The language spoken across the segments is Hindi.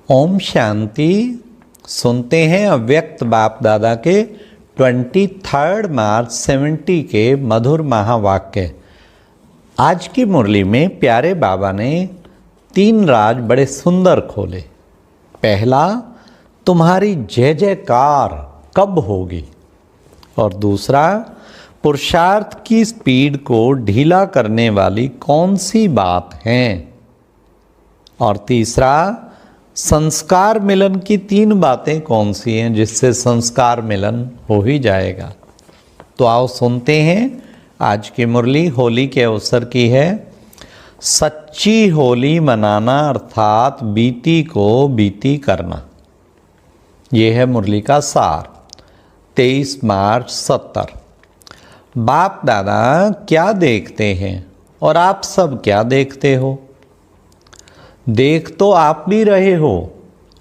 ओम शांति। सुनते हैं अव्यक्त बाप दादा के 23 मार्च 70 के मधुर महावाक्य। आज की मुरली में प्यारे बाबा ने 3 राज बड़े सुंदर खोले। पहला, तुम्हारी जय जयकार कब होगी, और दूसरा, पुरुषार्थ की स्पीड को ढीला करने वाली कौन सी बात है, और तीसरा, संस्कार मिलन की 3 बातें कौन सी हैं जिससे संस्कार मिलन हो ही जाएगा। तो आओ सुनते हैं। आज की मुरली होली के अवसर की है। सच्ची होली मनाना अर्थात बीती को बीती करना, ये है मुरली का सार। 23 मार्च 70। बाप दादा क्या देखते हैं और आप सब क्या देखते हो? देख तो आप भी रहे हो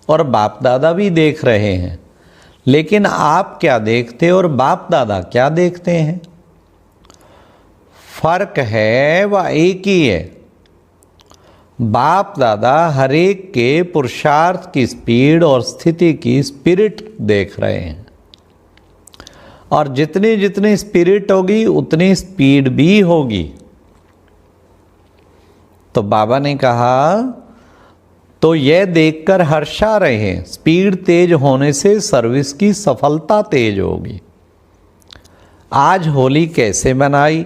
और बाप दादा भी देख रहे हैं, लेकिन आप क्या देखते और बाप दादा क्या देखते हैं? फर्क है वह एक ही है। बाप दादा हर एक के पुरुषार्थ की स्पीड और स्थिति की स्पिरिट देख रहे हैं, और जितनी जितनी स्पिरिट होगी उतनी स्पीड भी होगी। तो बाबा ने कहा, तो यह देखकर हर्षा रहे, स्पीड तेज होने से सर्विस की सफलता तेज होगी। आज होली कैसे मनाई?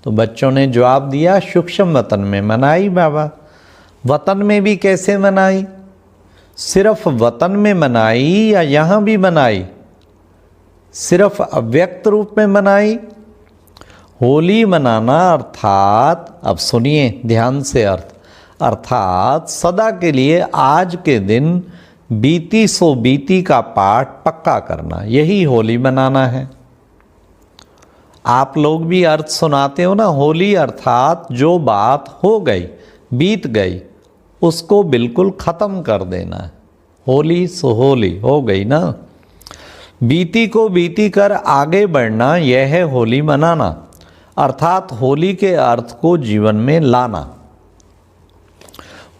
तो बच्चों ने जवाब दिया, सूक्ष्म वतन में मनाई बाबा। वतन में भी कैसे मनाई? सिर्फ वतन में मनाई या यहाँ भी मनाई? सिर्फ अव्यक्त रूप में मनाई? होली मनाना अर्थात, अब सुनिए ध्यान से अर्थ, अर्थात सदा के लिए आज के दिन बीती सो बीती का पाठ पक्का करना, यही होली मनाना है। आप लोग भी अर्थ सुनाते हो ना। होली अर्थात जो बात हो गई, बीत गई, उसको बिल्कुल ख़त्म कर देना है। होली सो होली हो गई ना। बीती को बीती कर आगे बढ़ना, यह है होली मनाना, अर्थात होली के अर्थ को जीवन में लाना।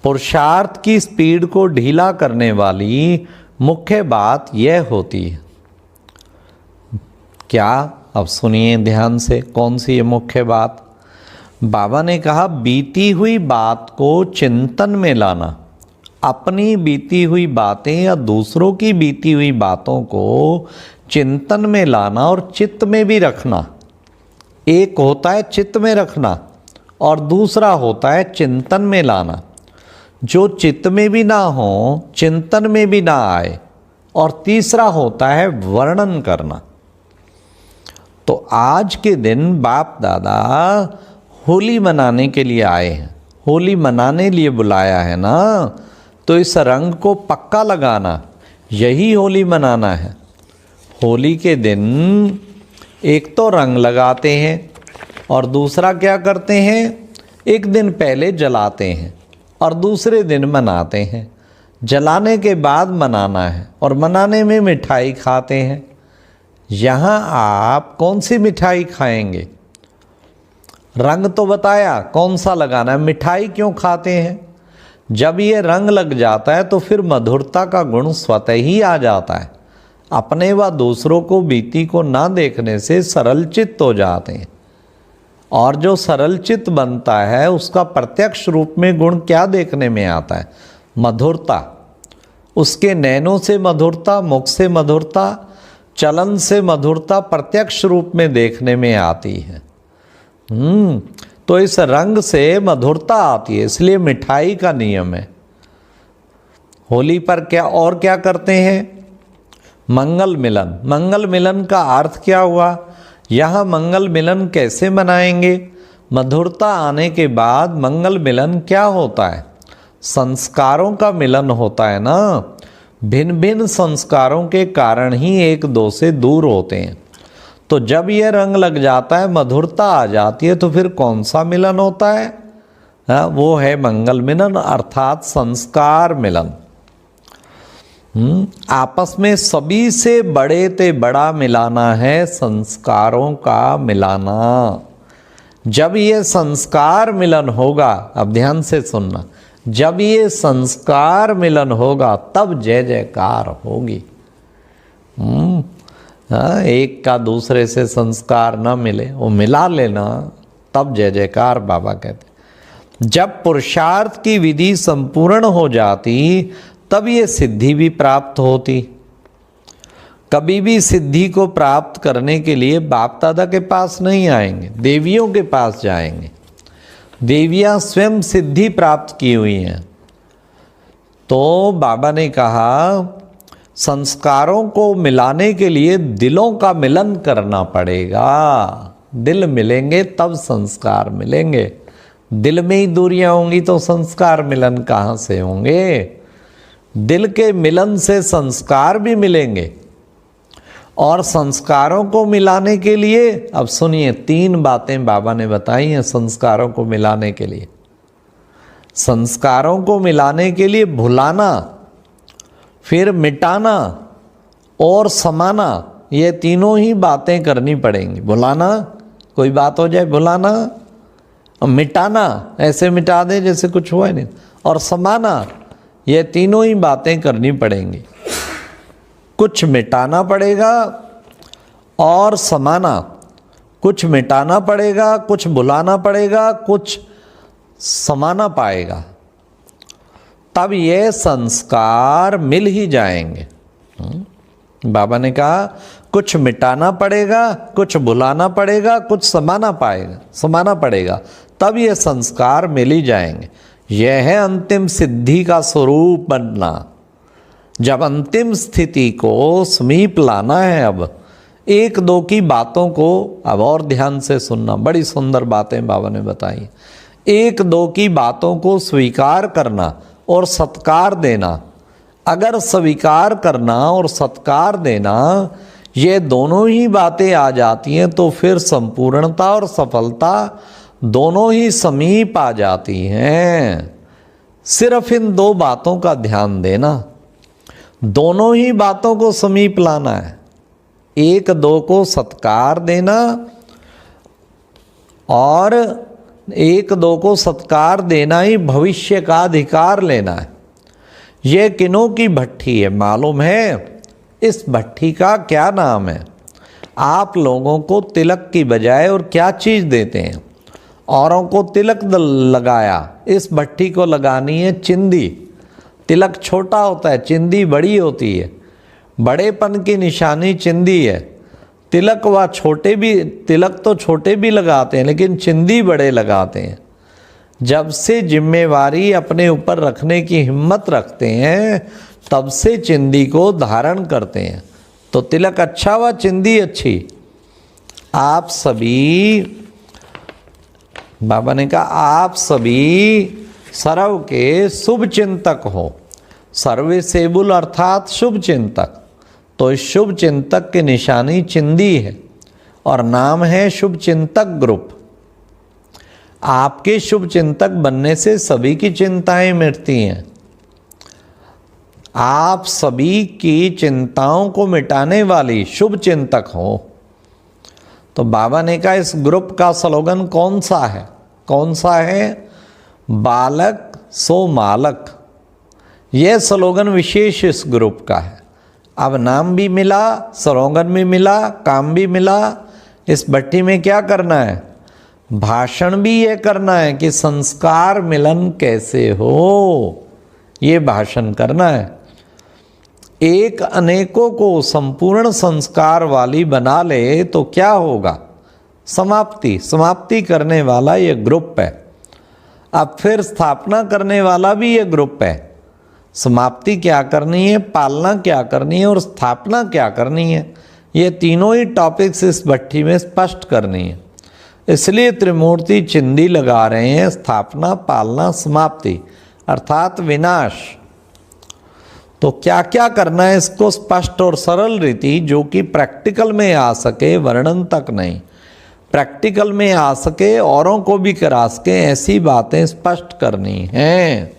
पुरुषार्थ की स्पीड को ढीला करने वाली मुख्य बात यह होती है। क्या? अब सुनिए ध्यान से, कौन सी ये मुख्य बात? बाबा ने कहा, बीती हुई बात को चिंतन में लाना। अपनी बीती हुई बातें या दूसरों की बीती हुई बातों को चिंतन में लाना और चित्त में भी रखना। एक होता है चित्त में रखना और दूसरा होता है चिंतन में लाना। जो चित्त में भी ना हो, चिंतन में भी ना आए, और तीसरा होता है वर्णन करना। तो आज के दिन बाप दादा होली मनाने के लिए आए हैं, होली मनाने लिए बुलाया है ना, तो इस रंग को पक्का लगाना, यही होली मनाना है। होली के दिन एक तो रंग लगाते हैं और दूसरा क्या करते हैं, एक दिन पहले जलाते हैं और दूसरे दिन मनाते हैं। जलाने के बाद मनाना है और मनाने में मिठाई खाते हैं। यहाँ आप कौन सी मिठाई खाएंगे? रंग तो बताया कौन सा लगाना है, मिठाई क्यों खाते हैं? जब ये रंग लग जाता है तो फिर मधुरता का गुण स्वतः ही आ जाता है। अपने व दूसरों को बीती को ना देखने से सरल चित्त हो जाते हैं, और जो सरल चित्त बनता है उसका प्रत्यक्ष रूप में गुण क्या देखने में आता है? मधुरता। उसके नैनों से मधुरता, मुख से मधुरता, चलन से मधुरता प्रत्यक्ष रूप में देखने में आती है। तो इस रंग से मधुरता आती है, इसलिए मिठाई का नियम है। होली पर क्या करते हैं? मंगल मिलन। मंगल मिलन का अर्थ क्या हुआ? यहाँ मंगल मिलन कैसे मनाएंगे? मधुरता आने के बाद मंगल मिलन क्या होता है? संस्कारों का मिलन होता है ना। भिन्न भिन्न संस्कारों के कारण ही एक दो से दूर होते हैं। तो जब ये रंग लग जाता है, मधुरता आ जाती है, तो फिर कौन सा मिलन होता है? वो है मंगल मिलन अर्थात संस्कार मिलन। आपस में सभी से बड़े ते बड़ा मिलाना है संस्कारों का मिलाना। जब ये संस्कार मिलन होगा, अब ध्यान से सुनना, जब ये संस्कार मिलन होगा तब जय जयकार होगी। एक का दूसरे से संस्कार न मिले, वो मिला लेना, तब जय जयकार बाबा कहते। जब पुरुषार्थ की विधि संपूर्ण हो जाती तब ये सिद्धि भी प्राप्त होती। कभी भी सिद्धि को प्राप्त करने के लिए बाप दादा के पास नहीं आएंगे, देवियों के पास जाएंगे। देवियां स्वयं सिद्धि प्राप्त की हुई हैं। तो बाबा ने कहा संस्कारों को मिलाने के लिए दिलों का मिलन करना पड़ेगा। दिल मिलेंगे तब संस्कार मिलेंगे। दिल में ही दूरियां होंगी तो संस्कार मिलन कहाँ से होंगे। दिल के मिलन से संस्कार भी मिलेंगे। और संस्कारों को मिलाने के लिए अब सुनिए, 3 बातें बाबा ने बताई हैं संस्कारों को मिलाने के लिए। संस्कारों को मिलाने के लिए भुलाना, फिर मिटाना और समाना, ये तीनों ही बातें करनी पड़ेंगी। भुलाना, कोई बात हो जाए भुलाना, मिटाना ऐसे मिटा दे जैसे कुछ हुआ ही नहीं, और समाना, ये तीनों ही बातें करनी पड़ेंगी। कुछ मिटाना पड़ेगा और समाना, कुछ मिटाना पड़ेगा, कुछ भुलाना पड़ेगा, कुछ समाना पाएगा, तब ये संस्कार मिल ही जाएंगे। बाबा ने कहा कुछ मिटाना पड़ेगा, कुछ भुलाना पड़ेगा, कुछ समाना पड़ेगा, तब ये संस्कार मिल ही जाएंगे। यह है अंतिम सिद्धि का स्वरूप बनना। जब अंतिम स्थिति को समीप लाना है, अब 1-2 की बातों को अब और ध्यान से सुनना, बड़ी सुंदर बातें बाबा ने बताई। 1-2 की बातों को स्वीकार करना और सत्कार देना। अगर स्वीकार करना और सत्कार देना ये दोनों ही बातें आ जाती हैं तो फिर संपूर्णता और सफलता दोनों ही समीप आ जाती हैं। सिर्फ इन 2 बातों का ध्यान देना, दोनों ही बातों को समीप लाना है। 1-2 को सत्कार देना और 1-2 को सत्कार देना ही भविष्य का अधिकार लेना है। ये किनों की भट्ठी है मालूम है? इस भट्ठी का क्या नाम है? आप लोगों को तिलक की बजाय और क्या चीज़ देते हैं? औरों को तिलक लगाया, इस भट्ठी को लगानी है चिंदी। तिलक छोटा होता है, चिंदी बड़ी होती है। बड़ेपन की निशानी चिंदी है। तिलक तिलक तो छोटे भी लगाते हैं लेकिन चिंदी बड़े लगाते हैं। जब से जिम्मेवारी अपने ऊपर रखने की हिम्मत रखते हैं तब से चिंदी को धारण करते हैं। तो तिलक अच्छा हुआ, चिंदी अच्छी। आप सभी, बाबा ने कहा आप सभी सर्व के शुभ चिंतक हो। सर्वे सेबुल अर्थात शुभ चिंतक। तो इस शुभ चिंतक की निशानी चिंदी है और नाम है शुभ चिंतक ग्रुप। आपके शुभ चिंतक बनने से सभी की चिंताएं मिटती हैं। आप सभी की चिंताओं को मिटाने वाली शुभ चिंतक हो। तो बाबा ने कहा इस ग्रुप का स्लोगन कौन सा है? कौन सा है? बालक सो मालक। यह स्लोगन विशेष इस ग्रुप का है। अब नाम भी मिला, स्लोगन भी मिला, काम भी मिला। इस भट्टी में क्या करना है? भाषण भी ये करना है कि संस्कार मिलन कैसे हो, ये भाषण करना है। एक अनेकों को संपूर्ण संस्कार वाली बना ले तो क्या होगा? समाप्ति करने वाला ये ग्रुप है। अब फिर स्थापना करने वाला भी ये ग्रुप है। समाप्ति क्या करनी है, पालना क्या करनी है और स्थापना क्या करनी है, ये तीनों ही टॉपिक्स इस भट्टी में स्पष्ट करनी है। इसलिए त्रिमूर्ति चिंदी लगा रहे हैं, स्थापना, पालना, समाप्ति अर्थात विनाश। तो क्या क्या करना है इसको स्पष्ट और सरल रीति जो कि प्रैक्टिकल में आ सके, वर्णन तक नहीं, प्रैक्टिकल में आ सके, औरों को भी करा सके, ऐसी बातें स्पष्ट करनी हैं।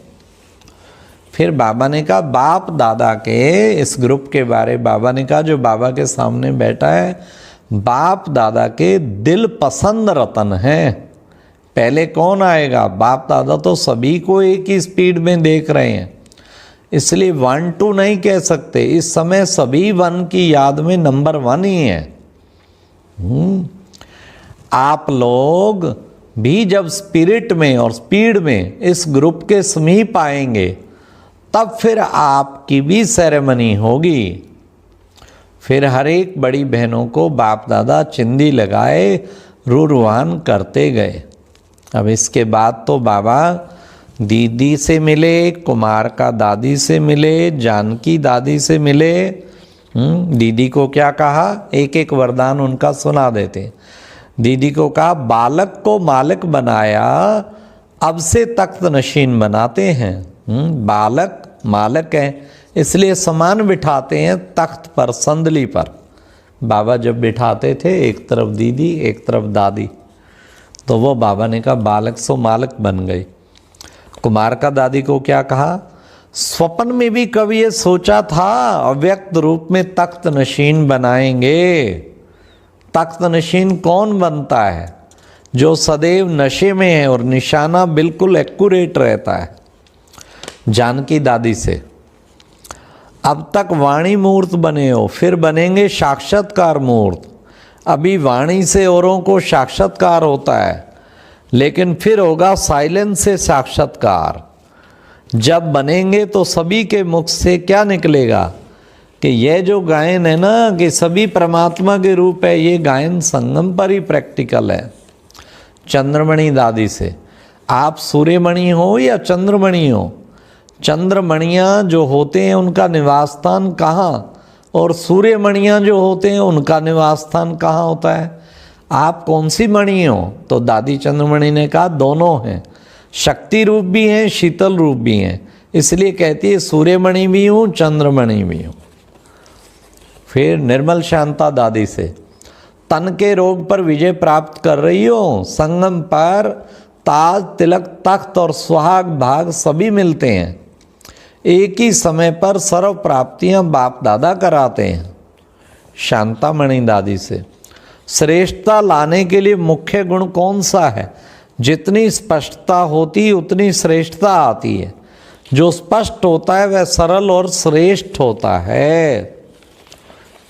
फिर बाबा ने कहा बाप दादा के इस ग्रुप के बारे बाबा ने कहा जो बाबा के सामने बैठा है बाप दादा के दिल पसंद रतन हैं। पहले कौन आएगा? बाप दादा तो सभी को एक ही स्पीड में देख रहे हैं, इसलिए 1 2 नहीं कह सकते। इस समय सभी 1 की याद में नंबर 1 ही है। आप लोग भी जब स्पिरिट में और स्पीड में इस ग्रुप के समीप आएंगे, तब फिर आपकी भी सेरेमनी होगी। फिर हर एक बड़ी बहनों को बाप दादा चिंदी लगाए रूरवान करते गए। अब इसके बाद तो बाबा दीदी से मिले, कुमार का दादी से मिले, जानकी दादी से मिले। दीदी को क्या कहा? एक एक वरदान उनका सुना देते। दीदी को कहा बालक को मालिक बनाया, अब से तख्त नशीन बनाते हैं। बालक मालिक है, इसलिए समान बिठाते हैं तख्त पर, संदली पर। बाबा जब बिठाते थे एक तरफ दीदी एक तरफ दादी, तो वो बाबा ने कहा बालक सो मालिक बन गई। कुमार का दादी को क्या कहा? स्वप्न में भी कभी ये सोचा था अव्यक्त रूप में तख्त नशीन बनाएंगे। तख्त नशीन कौन बनता है? जो सदैव नशे में है और निशाना बिल्कुल एक्यूरेट रहता है। जानकी दादी से अब तक वाणी मूर्त बने हो, फिर बनेंगे साक्षात्कार मूर्त। अभी वाणी से औरों को साक्षात्कार होता है, लेकिन फिर होगा साइलेंस से साक्षात्कार। जब बनेंगे तो सभी के मुख से क्या निकलेगा कि यह जो गायन है ना, कि सभी परमात्मा के रूप है, ये गायन संगम पर ही प्रैक्टिकल है। चंद्रमणि दादी से आप सूर्यमणि हो या चंद्रमणि हो, चंद्रमणियाँ जो होते हैं उनका निवास स्थान कहाँ, और सूर्यमणियाँ जो होते हैं उनका निवास स्थान कहाँ होता है? आप कौन सी मणि हो? तो दादी चंद्रमणि ने कहा दोनों हैं, शक्ति रूप भी हैं, शीतल रूप भी हैं, इसलिए कहती है सूर्यमणि भी हूँ चंद्रमणि भी हूँ। फिर निर्मल शांता दादी से तन के रोग पर विजय प्राप्त कर रही हो, संगम पर ताज तिलक तख्त और सुहाग भाग सभी मिलते हैं, एक ही समय पर सर्व प्राप्तियां बाप दादा कराते हैं। शांतामणि दादी से श्रेष्ठता लाने के लिए मुख्य गुण कौन सा है? जितनी स्पष्टता होती उतनी श्रेष्ठता आती है। जो स्पष्ट होता है वह सरल और श्रेष्ठ होता है।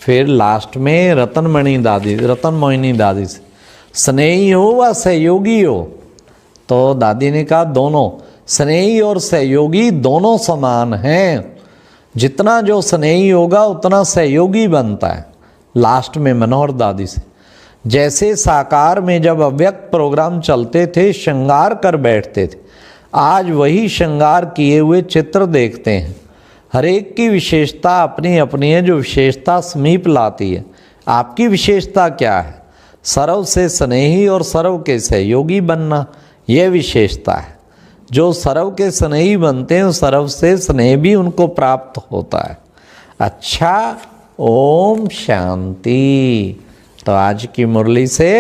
फिर लास्ट में रतनमणि दादी, रतन मोहिनी दादी से स्नेही हो व सहयोगी हो, तो दादी ने कहा दोनों, स्नेही और सहयोगी दोनों समान हैं। जितना जो स्नेही होगा उतना सहयोगी बनता है। लास्ट में मनोहर दादी से जैसे साकार में जब अव्यक्त प्रोग्राम चलते थे श्रृंगार कर बैठते थे, आज वही श्रृंगार किए हुए चित्र देखते हैं। हर एक की विशेषता अपनी अपनी है, जो विशेषता समीप लाती है। आपकी विशेषता क्या है? सर्व से स्नेही और सर्व के सहयोगी बनना, यह विशेषता है। जो सर्व के स्नेही बनते हैं सर्व से स्नेह भी उनको प्राप्त होता है। अच्छा, ओम शांति। तो आज की मुरली से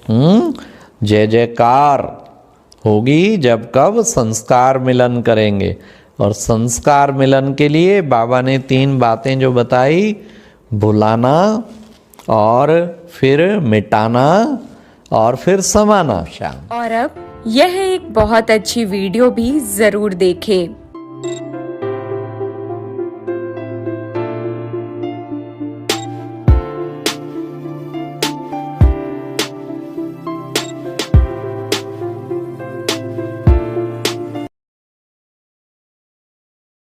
जय जयकार होगी जब कब संस्कार मिलन करेंगे। और संस्कार मिलन के लिए बाबा ने 3 बातें जो बताई, भुलाना और फिर मिटाना और फिर समाना। शाम और अब यह एक बहुत अच्छी वीडियो भी जरूर देखें।